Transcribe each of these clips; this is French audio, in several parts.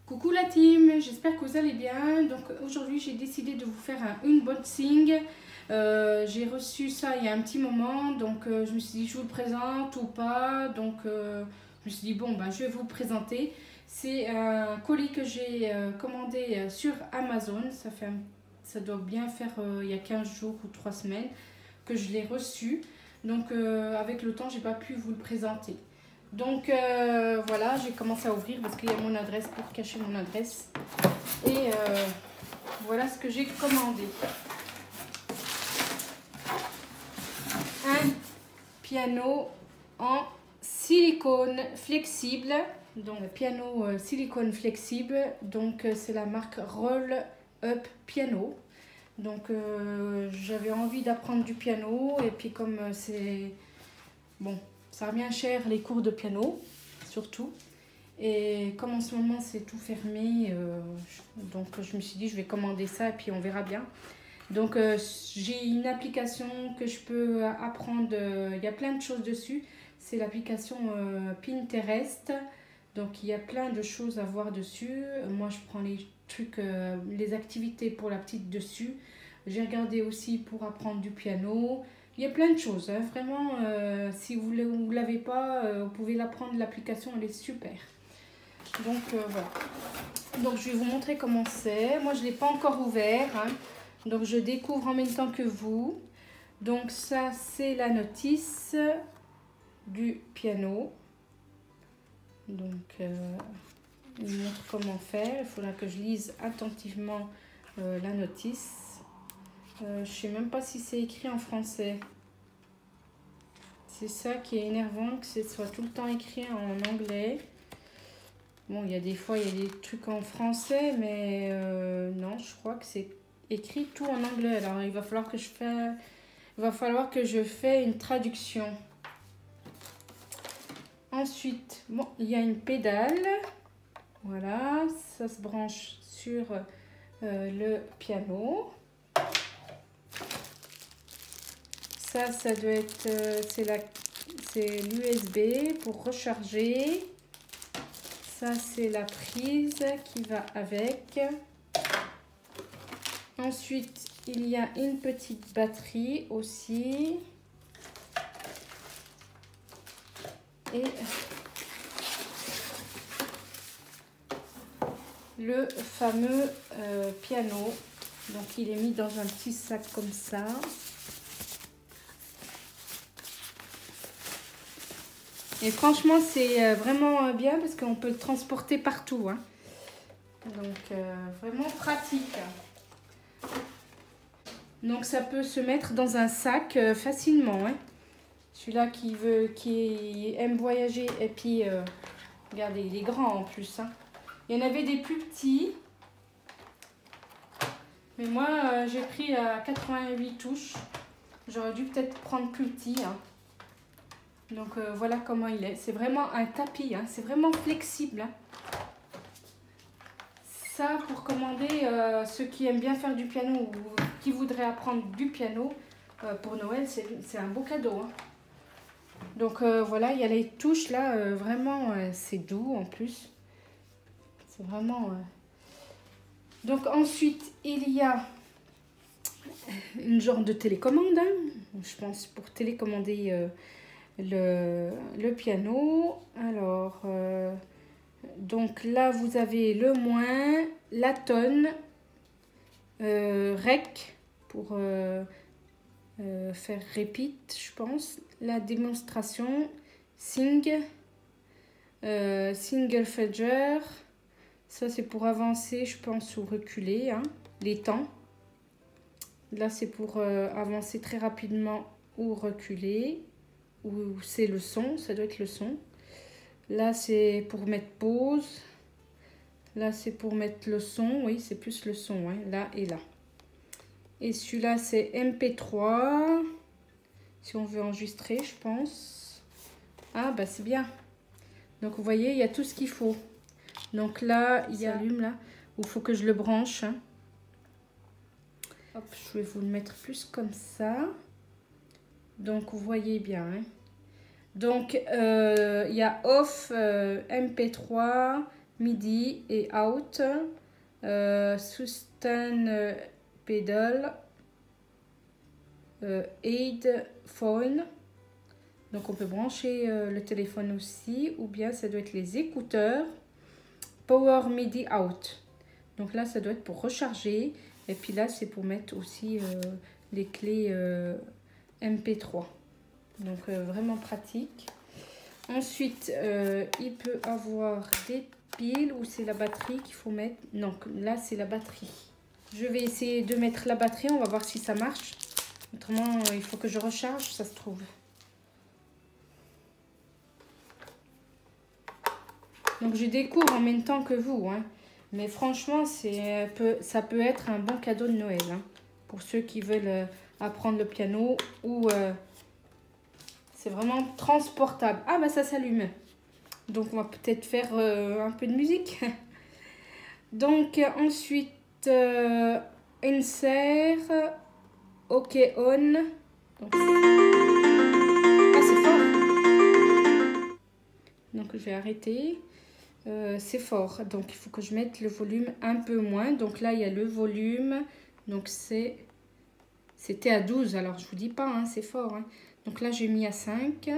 Coucou la team, j'espère que vous allez bien. Donc aujourd'hui j'ai décidé de vous faire un unboxing. J'ai reçu ça il y a un petit moment, donc je me suis dit je vous le présente ou pas. Donc je me suis dit bon bah je vais vous le présenter. C'est un colis que j'ai commandé sur Amazon. Ça doit bien faire il y a 15 jours ou 3 semaines que je l'ai reçu. Donc avec le temps j'ai pas pu vous le présenter. Donc voilà, j'ai commencé à ouvrir parce qu'il y a mon adresse pour cacher mon adresse. Et voilà ce que j'ai commandé. Un piano en silicone flexible. Donc piano silicone flexible. Donc c'est la marque Roll Up Piano. Donc j'avais envie d'apprendre du piano et puis comme c'est bon. Ça revient cher les cours de piano, surtout. Et comme en ce moment c'est tout fermé, donc je me suis dit je vais commander ça et puis on verra bien. Donc j'ai une application que je peux apprendre, il y a plein de choses dessus. C'est l'application Pinterest. Donc il y a plein de choses à voir dessus. Moi je prends les trucs, les activités pour la petite dessus. J'ai regardé aussi pour apprendre du piano. Il y a plein de choses, hein. Vraiment, si vous ne l'avez pas, vous pouvez l'apprendre, l'application, elle est super. Donc voilà. Donc je vais vous montrer comment c'est. Moi, je ne l'ai pas encore ouvert, hein. Donc je découvre en même temps que vous. Donc ça, c'est la notice du piano. Donc, il montre comment faire. Il faudra que je lise attentivement la notice. Je ne sais même pas si c'est écrit en français. C'est ça qui est énervant, que ce soit tout le temps écrit en anglais. Bon, il y a des fois, il y a des trucs en français, mais non, je crois que c'est écrit tout en anglais. Alors, il va falloir que je fasse une traduction. Ensuite, bon, il y a une pédale. Voilà, ça se branche sur le piano. Ça doit être, c'est l'USB pour recharger. Ça, c'est la prise qui va avec. Ensuite, il y a une petite batterie aussi. Et le fameux piano. Donc, il est mis dans un petit sac comme ça. Et franchement, c'est vraiment bien parce qu'on peut le transporter partout, hein. Donc, vraiment pratique. Donc, ça peut se mettre dans un sac facilement, hein. Celui-là qui aime voyager. Et puis, regardez, il est grand en plus, hein. Il y en avait des plus petits. Mais moi, j'ai pris à 88 touches. J'aurais dû peut-être prendre plus petit, hein. Donc voilà comment il est. C'est vraiment un tapis, hein. C'est vraiment flexible, hein. Ça, pour commander ceux qui aiment bien faire du piano ou qui voudraient apprendre du piano pour Noël, c'est un beau cadeau, hein. Donc voilà, il y a les touches là, vraiment c'est doux en plus. C'est vraiment... Donc ensuite, il y a une genre de télécommande, hein, je pense, pour télécommander... le piano. Alors donc là vous avez le moins, la tonne, rec pour faire repeat, je pense, la démonstration, single fudger, ça c'est pour avancer je pense ou reculer, hein, les temps. Là c'est pour avancer très rapidement ou reculer. Ou c'est le son, ça doit être le son. Là c'est pour mettre pause. Là c'est pour mettre le son, oui c'est plus le son, hein, là et là. Et celui-là c'est MP3. Si on veut enregistrer je pense. Ah bah c'est bien. Donc vous voyez il y a tout ce qu'il faut. Donc là il s'allume là. Où il faut que je le branche, hein. Hop, je vais vous le mettre plus comme ça. Donc vous voyez bien, hein. Donc il y a off, MP3, MIDI et out, sustain pedal, aid phone. Donc on peut brancher le téléphone aussi, ou bien ça doit être les écouteurs. Power MIDI out. Donc là ça doit être pour recharger. Et puis là c'est pour mettre aussi les clés MP3. Donc vraiment pratique. Ensuite il peut avoir des piles ou c'est la batterie qu'il faut mettre. Non, là c'est la batterie. Je vais essayer de mettre la batterie, on va voir si ça marche. Autrement il faut que je recharge, ça se trouve. Donc je découvre en même temps que vous, hein. Mais franchement, ça peut être un bon cadeau de Noël, hein, pour ceux qui veulent apprendre le piano ou c'est vraiment transportable. Ah bah ça s'allume. Donc on va peut-être faire un peu de musique. Donc ensuite, insert, OK on. Donc, ah c'est fort. Donc je vais arrêter. C'est fort, donc il faut que je mette le volume un peu moins. Donc là il y a le volume, donc c'était à 12, alors je vous dis pas, hein, c'est fort, hein. Donc là j'ai mis à 5.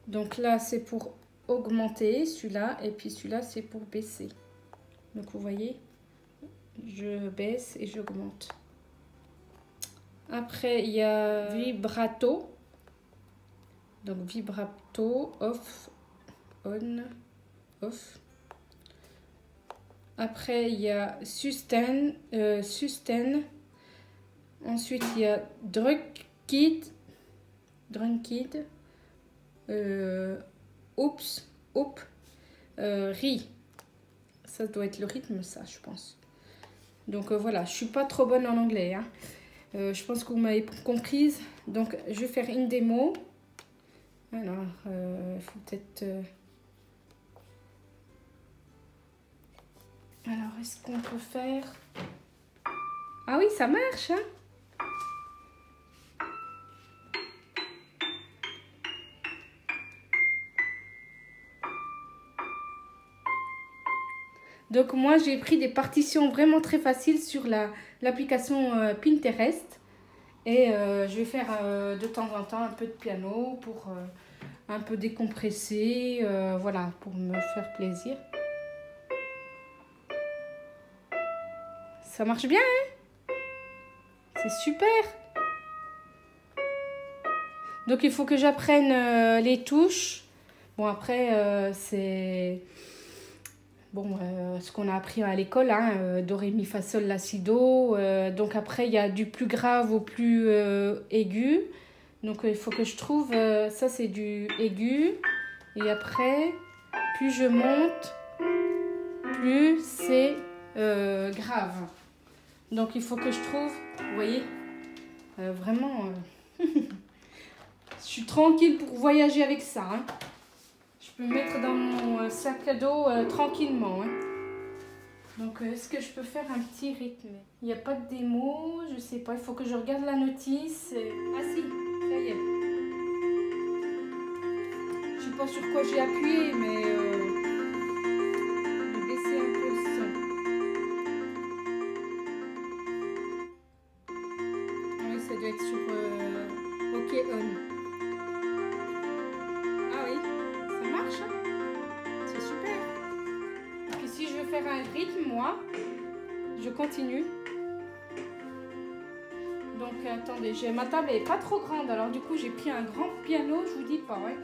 Donc là c'est pour augmenter celui-là, et puis celui-là c'est pour baisser. Donc vous voyez, je baisse et j'augmente. Après il y a vibrato. Donc vibrato, off, on, off. Après il y a sustain, sustain. Ensuite il y a drunkid, oups, up, ri. Ça doit être le rythme, ça je pense. Donc voilà, je suis pas trop bonne en anglais, hein. Je pense que vous m'avez comprise. Donc je vais faire une démo. Alors, il faut peut-être... Alors, est-ce qu'on peut faire... Ah oui, ça marche, hein? Donc, moi, j'ai pris des partitions vraiment très faciles sur l'application Pinterest. Et je vais faire de temps en temps un peu de piano pour... un peu décompressé, voilà, pour me faire plaisir. Ça marche bien, hein? C'est super. Donc il faut que j'apprenne les touches. Bon après c'est bon ce qu'on a appris à l'école, hein, do ré mi fa sol la si do. Donc après il y a du plus grave au plus aigu. Donc il faut que je trouve, ça c'est du aigu. Et après, plus je monte, plus c'est grave. Donc il faut que je trouve, vous voyez, vraiment, je suis tranquille pour voyager avec ça. Hein. Je peux mettre dans mon sac à dos tranquillement. Hein. Donc est-ce que je peux faire un petit rythme? Il n'y a pas de démo, je sais pas, il faut que je regarde la notice. Ah si, ça y est. Je sais pas sur quoi j'ai appuyé, mais je vais baisser un peu le son. Oui, ça doit être sur OK on. Ah oui, ça marche, hein? C'est super. Et puis si je veux faire un rythme, moi, je continue. Donc attendez, ma table est pas trop grande, alors du coup j'ai pris un grand piano, je vous dis pas, ouais.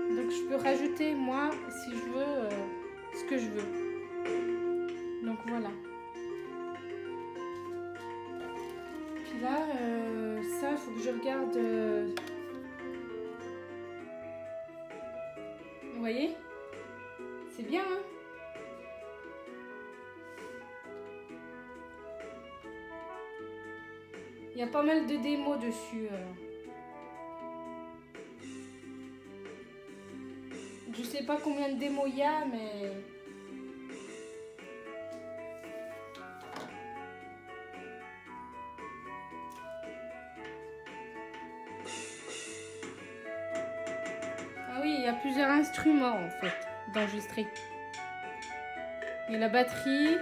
Donc je peux rajouter moi, si je veux, ce que je veux. Donc voilà. Puis là, ça, il faut que je regarde. Vous voyez? C'est bien, hein? Il y a pas mal de démos dessus. Je sais pas combien de démos il y a, mais... plusieurs instruments en fait d'enregistrer. Et la batterie.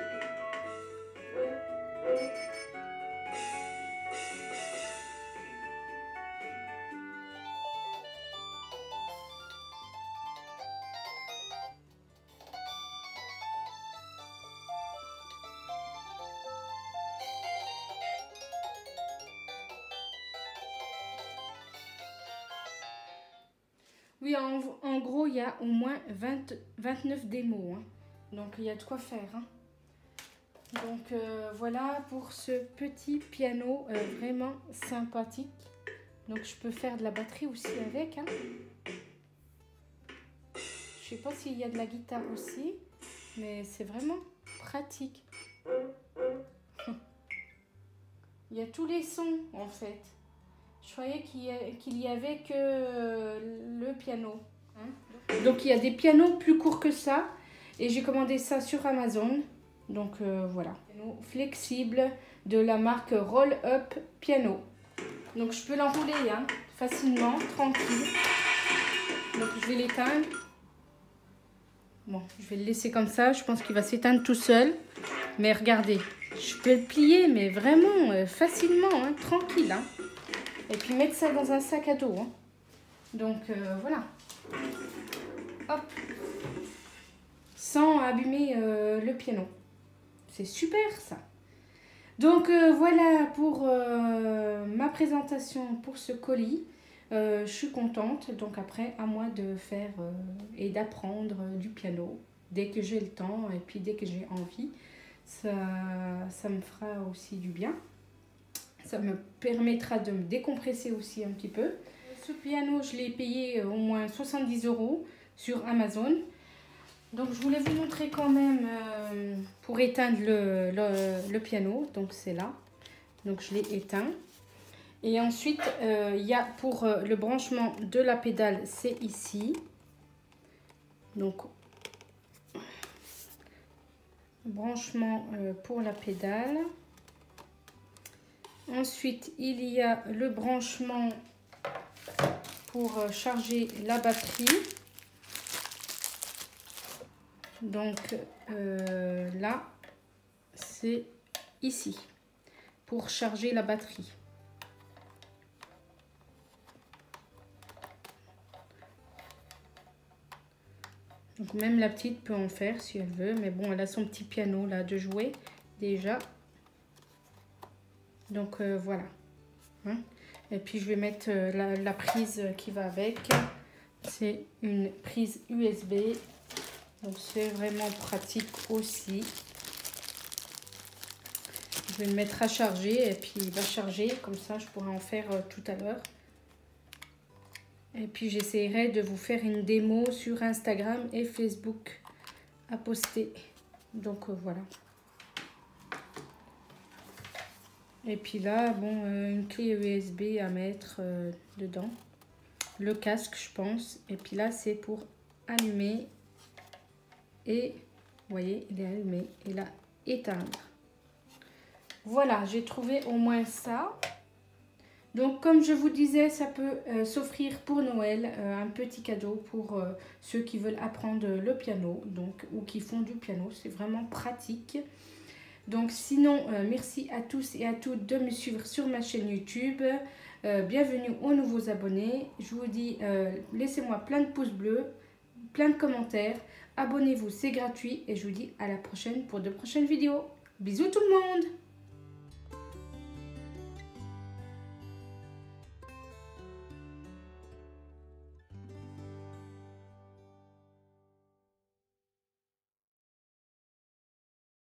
Oui, en gros, il y a au moins 29 démos. Hein. Donc, il y a de quoi faire. Hein. Donc, voilà pour ce petit piano vraiment sympathique. Donc, je peux faire de la batterie aussi avec. Hein. Je sais pas s'il y a de la guitare aussi. Mais c'est vraiment pratique. Il y a tous les sons, en fait. Je croyais qu'il y avait que le piano. Hein. Donc, il y a des pianos plus courts que ça. Et j'ai commandé ça sur Amazon. Donc, voilà. Piano flexible de la marque Roll Up Piano. Donc, je peux l'enrouler hein, facilement, tranquille. Donc, je vais l'éteindre. Bon, je vais le laisser comme ça. Je pense qu'il va s'éteindre tout seul. Mais regardez, je peux le plier, mais vraiment facilement, hein, tranquille. Hein. Et puis mettre ça dans un sac à dos. Hein. Donc voilà. Hop. Sans abîmer le piano. C'est super ça. Donc voilà pour ma présentation pour ce colis. Je suis contente. Donc après, à moi de faire et d'apprendre du piano dès que j'ai le temps et puis dès que j'ai envie. Ça me fera aussi du bien. Ça me permettra de me décompresser aussi un petit peu. Ce piano, je l'ai payé au moins 70 € sur Amazon. Donc, je voulais vous montrer quand même pour éteindre le piano. Donc, c'est là. Donc, je l'ai éteint. Et ensuite, il y a pour le branchement de la pédale, c'est ici. Donc, branchement pour la pédale. Ensuite, il y a le branchement pour charger la batterie. Donc là, c'est ici pour charger la batterie. Donc même la petite peut en faire si elle veut. Mais bon, elle a son petit piano là de jouer déjà. Donc voilà. Hein. Et puis je vais mettre la prise qui va avec. C'est une prise USB. Donc c'est vraiment pratique aussi. Je vais le mettre à charger et puis il va charger. Comme ça je pourrai en faire tout à l'heure. Et puis j'essaierai de vous faire une démo sur Instagram et Facebook à poster. Donc voilà. Et puis là, bon, une clé USB à mettre dedans. Le casque, je pense. Et puis là, c'est pour allumer. Et, vous voyez, il est allumé. Et là, éteindre. Voilà, j'ai trouvé au moins ça. Donc, comme je vous disais, ça peut s'offrir pour Noël. Un petit cadeau pour ceux qui veulent apprendre le piano. Donc, ou qui font du piano. C'est vraiment pratique. Donc sinon, merci à tous et à toutes de me suivre sur ma chaîne YouTube. Bienvenue aux nouveaux abonnés. Je vous dis, laissez-moi plein de pouces bleus, plein de commentaires. Abonnez-vous, c'est gratuit. Et je vous dis à la prochaine pour de prochaines vidéos. Bisous tout le monde!